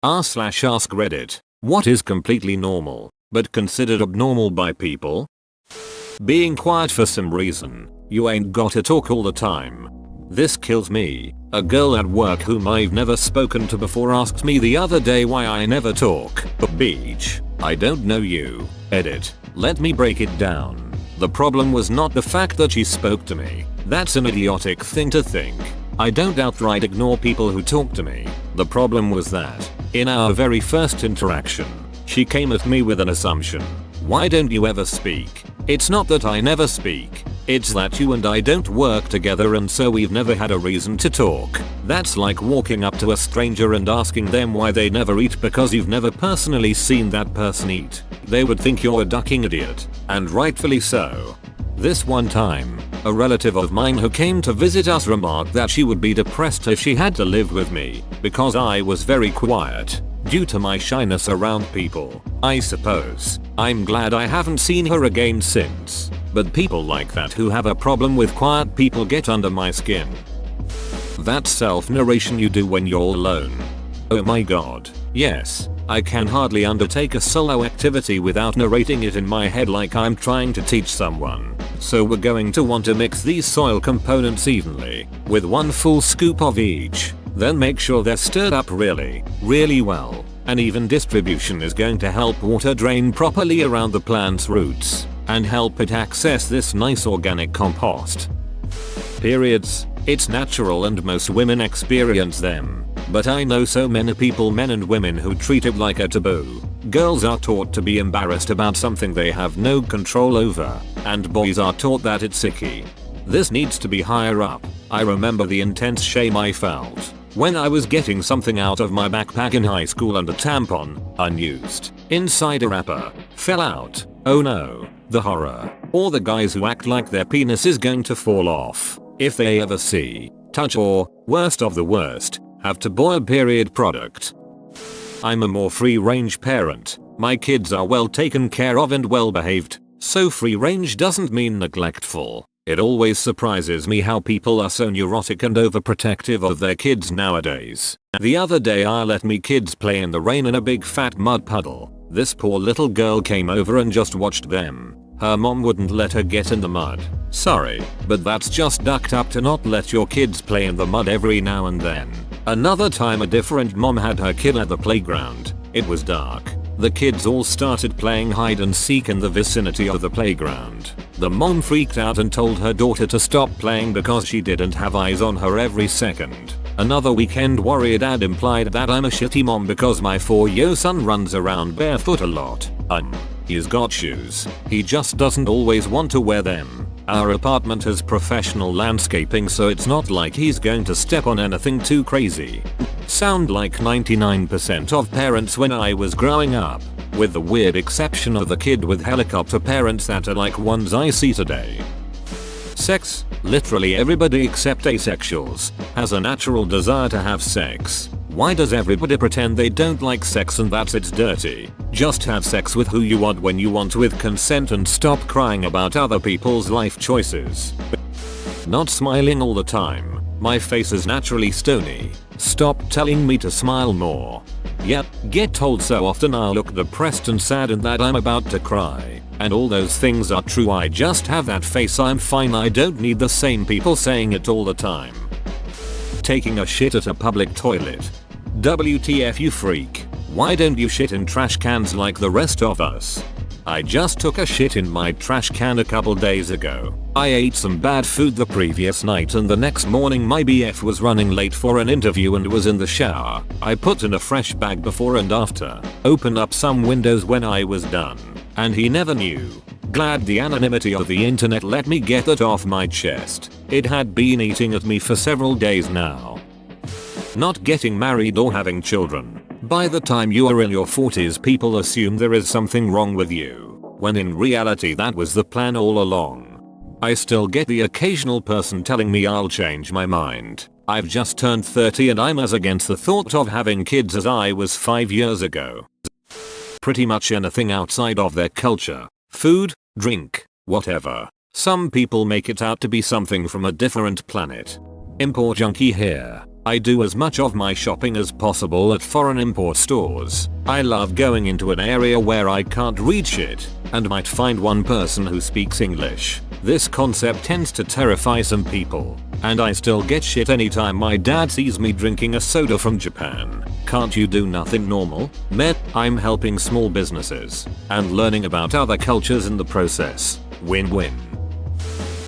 r/ask Reddit. What is completely normal, but considered abnormal by people? Being quiet for some reason. You ain't gotta talk all the time. This kills me. A girl at work whom I've never spoken to before asked me the other day why I never talk. Beach. I don't know you. Edit. Let me break it down. The problem was not the fact that she spoke to me. That's an idiotic thing to think. I don't outright ignore people who talk to me. The problem was that, in our very first interaction, she came at me with an assumption. Why don't you ever speak? It's not that I never speak. It's that you and I don't work together and so we've never had a reason to talk. That's like walking up to a stranger and asking them why they never eat because you've never personally seen that person eat. They would think you're a ducking idiot. And rightfully so. This one time, a relative of mine who came to visit us remarked that she would be depressed if she had to live with me because I was very quiet due to my shyness around people. I suppose. I'm glad I haven't seen her again since. But people like that who have a problem with quiet people get under my skin. That self-narration you do when you're alone. Oh my god. Yes, I can hardly undertake a solo activity without narrating it in my head like I'm trying to teach someone. So we're going to want to mix these soil components evenly, with 1 full scoop of each. Then make sure they're stirred up really well. An even distribution is going to help water drain properly around the plant's roots and help it access this nice organic compost. Periods. It's natural and most women experience them. But I know so many people, men and women, who treat it like a taboo. Girls are taught to be embarrassed about something they have no control over, and boys are taught that it's icky. This needs to be higher up. I remember the intense shame I felt when I was getting something out of my backpack in high school and a tampon, unused, inside a wrapper, fell out. Oh no, the horror. Or the guys who act like their penis is going to fall off if they ever see, touch or, worst of the worst, have to boil period product. I'm a more free-range parent. My kids are well taken care of and well behaved, so free range doesn't mean neglectful. It always surprises me how people are so neurotic and overprotective of their kids nowadays. The other day I let me kids play in the rain in a big fat mud puddle. This poor little girl came over and just watched them. Her mom wouldn't let her get in the mud. Sorry, but that's just ducked up to not let your kids play in the mud every now and then. Another time a different mom had her kid at the playground. It was dark. The kids all started playing hide and seek in the vicinity of the playground. The mom freaked out and told her daughter to stop playing because she didn't have eyes on her every second. Another weekend warrior dad implied that I'm a shitty mom because my 4-year son runs around barefoot a lot. He's got shoes. He just doesn't always want to wear them. Our apartment has professional landscaping, so it's not like he's going to step on anything too crazy. Sound like 99% of parents when I was growing up, with the weird exception of the kid with helicopter parents that are like ones I see today. Sex. Literally everybody except asexuals has a natural desire to have sex. Why does everybody pretend they don't like sex and that it's dirty? Just have sex with who you want when you want with consent and stop crying about other people's life choices. Not smiling all the time. My face is naturally stony. Stop telling me to smile more. Yep, get told so often I'll look depressed and sad and that I'm about to cry. And all those things are true, I just have that face, I'm fine, I don't need the same people saying it all the time. Taking a shit at a public toilet. WTF you freak. Why don't you shit in trash cans like the rest of us? I just took a shit in my trash can a couple days ago. I ate some bad food the previous night and the next morning my BF was running late for an interview and was in the shower. I put in a fresh bag before and after, opened up some windows when I was done, and he never knew. Glad the anonymity of the internet let me get that off my chest. It had been eating at me for several days now. Not getting married or having children. By the time you are in your 40s, people assume there is something wrong with you, when in reality that was the plan all along. I still get the occasional person telling me I'll change my mind. I've just turned 30 and I'm as against the thought of having kids as I was 5 years ago. Pretty much anything outside of their culture, food, drink, whatever. Some people make it out to be something from a different planet. Import junkie here. I do as much of my shopping as possible at foreign import stores. I love going into an area where I can't reach it and might find one person who speaks English. This concept tends to terrify some people, and I still get shit anytime my dad sees me drinking a soda from Japan. Can't you do nothing normal? I'm helping small businesses and learning about other cultures in the process. Win-win.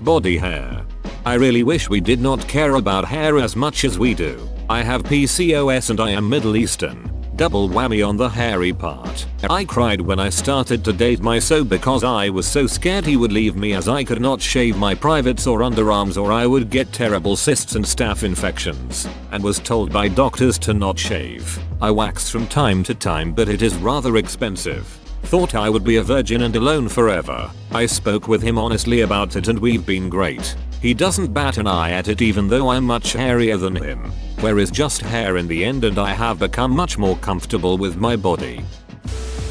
Body hair. I really wish we did not care about hair as much as we do. I have PCOS and I am Middle Eastern. Double whammy on the hairy part. I cried when I started to date my so because I was so scared he would leave me as I could not shave my privates or underarms or I would get terrible cysts and staph infections, and was told by doctors to not shave. I wax from time to time but it is rather expensive. Thought I would be a virgin and alone forever. I spoke with him honestly about it and we've been great. He doesn't bat an eye at it even though I'm much hairier than him. Where is just hair in the end and I have become much more comfortable with my body.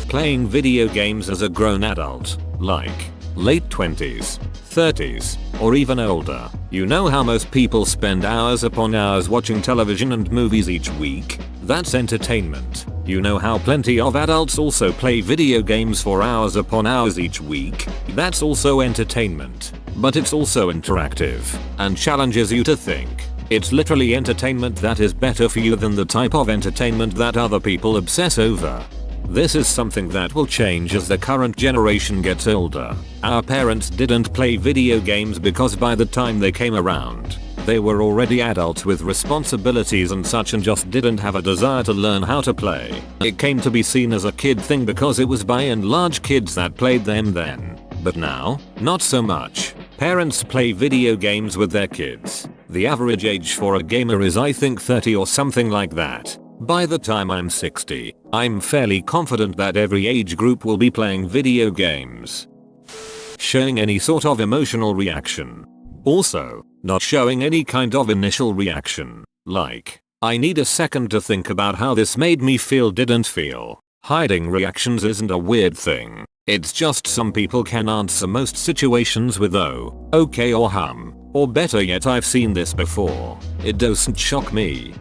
Playing video games as a grown adult, like late 20s, 30s, or even older. You know how most people spend hours upon hours watching television and movies each week? That's entertainment. You know how plenty of adults also play video games for hours upon hours each week? That's also entertainment. But it's also interactive and challenges you to think. It's literally entertainment that is better for you than the type of entertainment that other people obsess over. This is something that will change as the current generation gets older. Our parents didn't play video games because by the time they came around, they were already adults with responsibilities and such and just didn't have a desire to learn how to play. It came to be seen as a kid thing because it was by and large kids that played them then. But now, not so much. Parents play video games with their kids. The average age for a gamer is I think 30 or something like that. By the time I'm 60, I'm fairly confident that every age group will be playing video games. Showing any sort of emotional reaction. Also, not showing any kind of initial reaction. Like, I need a second to think about how this made me feel didn't feel. Hiding reactions isn't a weird thing. It's just some people can answer most situations with oh, okay or or better yet I've seen this before. It doesn't shock me.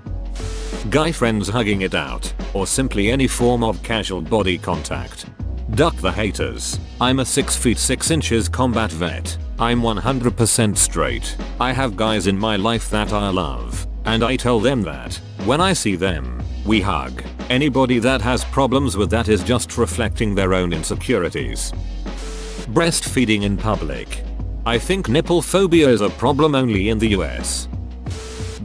Guy friends hugging it out, or simply any form of casual body contact. Duck the haters. I'm a 6 feet 6 inches combat vet. I'm 100% straight. I have guys in my life that I love, and I tell them that. When I see them, we hug. Anybody that has problems with that is just reflecting their own insecurities. Breastfeeding in public. I think nipple phobia is a problem only in the US.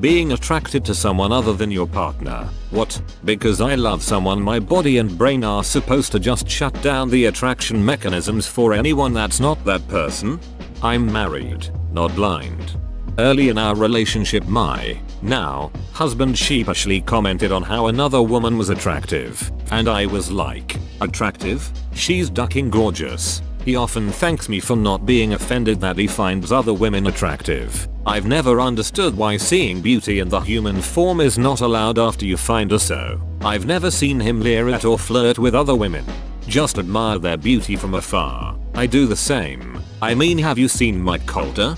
Being attracted to someone other than your partner. What? Because I love someone, my body and brain are supposed to just shut down the attraction mechanisms for anyone that's not that person? I'm married, not blind. Early in our relationship my, now, husband sheepishly commented on how another woman was attractive, and I was like, attractive? She's ducking gorgeous. He often thanks me for not being offended that he finds other women attractive. I've never understood why seeing beauty in the human form is not allowed after you find her so. I've never seen him leer at or flirt with other women. Just admire their beauty from afar. I do the same. I mean, have you seen Mike Coulter?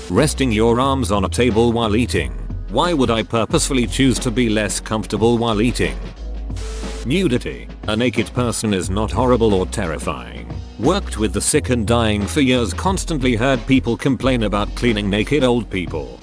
Resting your arms on a table while eating. Why would I purposefully choose to be less comfortable while eating? Nudity. A naked person is not horrible or terrifying. Worked with the sick and dying for years, constantly heard people complain about cleaning naked old people.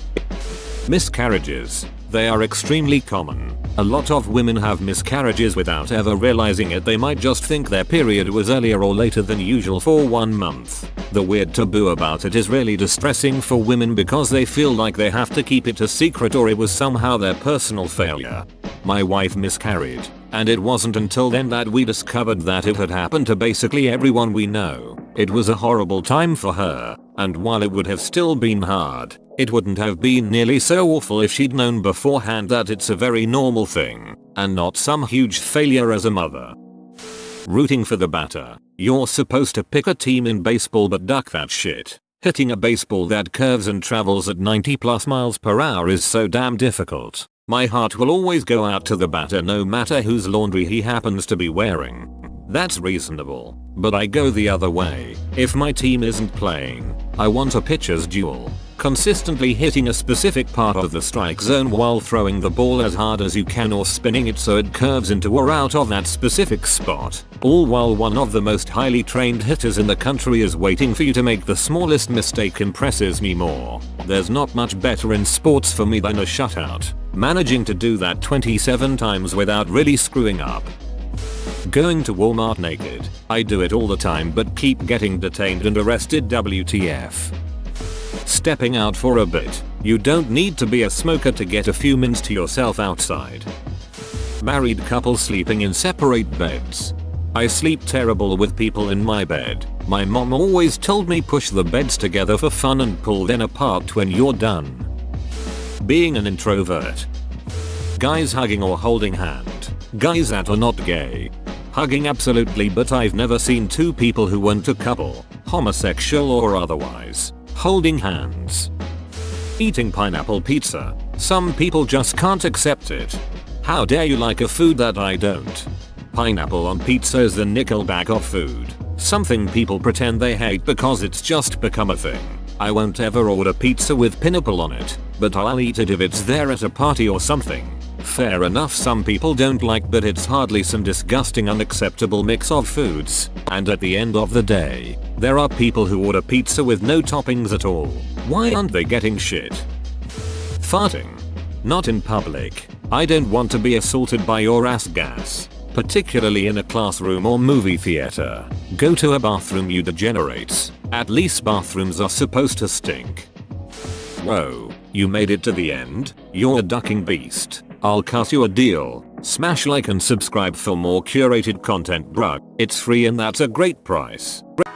Miscarriages. They are extremely common. A lot of women have miscarriages without ever realizing it. They might just think their period was earlier or later than usual for 1 month. The weird taboo about it is really distressing for women because they feel like they have to keep it a secret or it was somehow their personal failure. My wife miscarried, and it wasn't until then that we discovered that it had happened to basically everyone we know. It was a horrible time for her, and while it would have still been hard, it wouldn't have been nearly so awful if she'd known beforehand that it's a very normal thing, and not some huge failure as a mother. Rooting for the batter. You're supposed to pick a team in baseball but duck that shit. Hitting a baseball that curves and travels at 90+ miles per hour is so damn difficult. My heart will always go out to the batter no matter whose laundry he happens to be wearing. That's reasonable, but I go the other way. If my team isn't playing, I want a pitcher's duel. Consistently hitting a specific part of the strike zone while throwing the ball as hard as you can or spinning it so it curves into or out of that specific spot. All while one of the most highly trained hitters in the country is waiting for you to make the smallest mistake impresses me more. There's not much better in sports for me than a shutout. Managing to do that 27 times without really screwing up. Going to Walmart naked. I do it all the time but keep getting detained and arrested. WTF. Stepping out for a bit. You don't need to be a smoker to get a few minutes to yourself outside. Married couple sleeping in separate beds. I sleep terrible with people in my bed. My mom always told me push the beds together for fun and pull them apart when you're done. Being an introvert. Guys hugging or holding hand. Guys that are not gay. Hugging absolutely, but I've never seen two people who weren't a couple, homosexual or otherwise, holding hands. Eating pineapple pizza. Some people just can't accept it. How dare you like a food that I don't? Pineapple on pizza is the Nickelback of food. Something people pretend they hate because it's just become a thing. I won't ever order pizza with pineapple on it, but I'll eat it if it's there at a party or something. Fair enough, some people don't like, but it's hardly some disgusting unacceptable mix of foods. And at the end of the day, there are people who order pizza with no toppings at all. Why aren't they getting shit? Farting. Not in public. I don't want to be assaulted by your ass gas. Particularly in a classroom or movie theater. Go to a bathroom, you degenerates. At least bathrooms are supposed to stink. Whoa, you made it to the end? You're a ducking beast. I'll cut you a deal. Smash like and subscribe for more curated content, bruh. It's free and that's a great price.